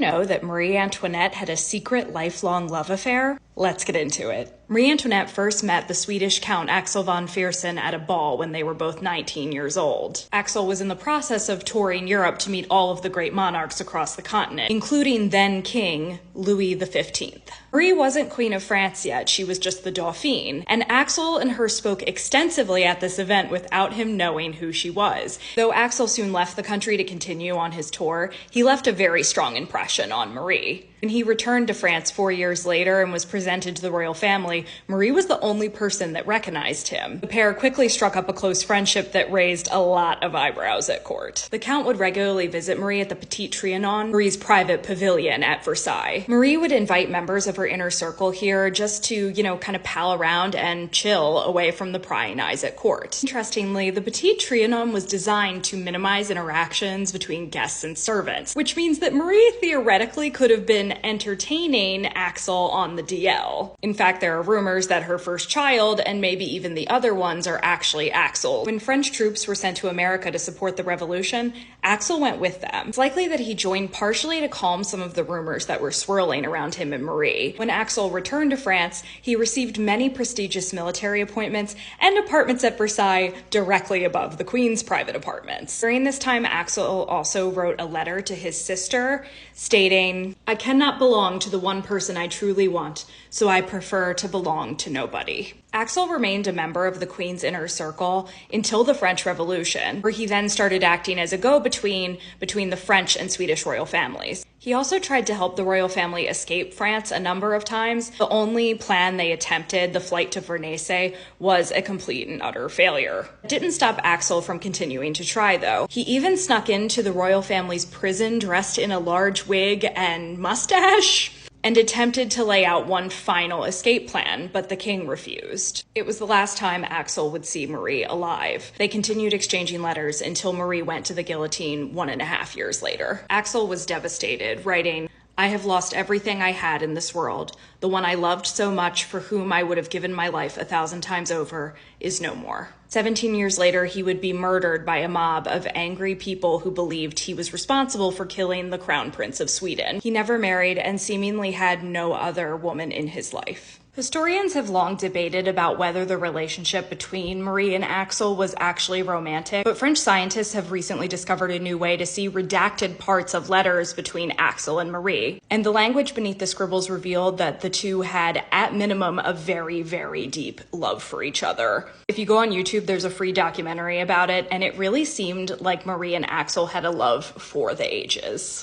know that Marie Antoinette had a secret lifelong love affair? Let's get into it. Marie Antoinette first met the Swedish Count Axel Von Fersen at a ball when they were both 19 years old. Axel was in the process of touring Europe to meet all of the great monarchs across the continent, including then King Louis XV. Marie wasn't Queen of France yet, she was just the Dauphine, and Axel and her spoke extensively at this event without him knowing who she was. Though Axel soon left the country to continue on his tour, he left a very strong impression on Marie. When he returned to France 4 years later and was presented to the royal family, Marie was the only person that recognized him. The pair quickly struck up a close friendship that raised a lot of eyebrows at court. The Count would regularly visit Marie at the Petit Trianon, Marie's private pavilion at Versailles. Marie would invite members of her inner circle here just to, kind of pal around and chill away from the prying eyes at court. Interestingly, the Petit Trianon was designed to minimize interactions between guests and servants, which means that Marie theoretically could have been entertaining Axel on the DL. In fact, there are rumors that her first child, and maybe even the other ones, are actually Axel. When French troops were sent to America to support the revolution, Axel went with them. It's likely that he joined partially to calm some of the rumors that were swirling around him and Marie. When Axel returned to France, he received many prestigious military appointments and apartments at Versailles directly above the Queen's private apartments. During this time, Axel also wrote a letter to his sister stating, "I cannot belong to the one person I truly want, so I prefer to belong to nobody." Axel remained a member of the Queen's inner circle until the French Revolution, where he then started acting as a go-between between the French and Swedish royal families. He also tried to help the royal family escape France a number of times. The only plan they attempted, the flight to Versailles, was a complete and utter failure. It didn't stop Axel from continuing to try, though. He even snuck into the royal family's prison dressed in a large wig and mustache, and attempted to lay out one final escape plan, but the king refused. It was the last time Axel would see Marie alive. They continued exchanging letters until Marie went to the guillotine 1.5 years later. Axel was devastated, writing, "I have lost everything I had in this world. The one I loved so much, for whom I would have given my life 1,000 times over, is no more." 17 years later, he would be murdered by a mob of angry people who believed he was responsible for killing the Crown Prince of Sweden. He never married and seemingly had no other woman in his life. Historians have long debated about whether the relationship between Marie and Axel was actually romantic, but French scientists have recently discovered a new way to see redacted parts of letters between Axel and Marie. And the language beneath the scribbles revealed that the two had, at minimum, a very, very deep love for each other. If you go on YouTube, there's a free documentary about it, and it really seemed like Marie and Axel had a love for the ages.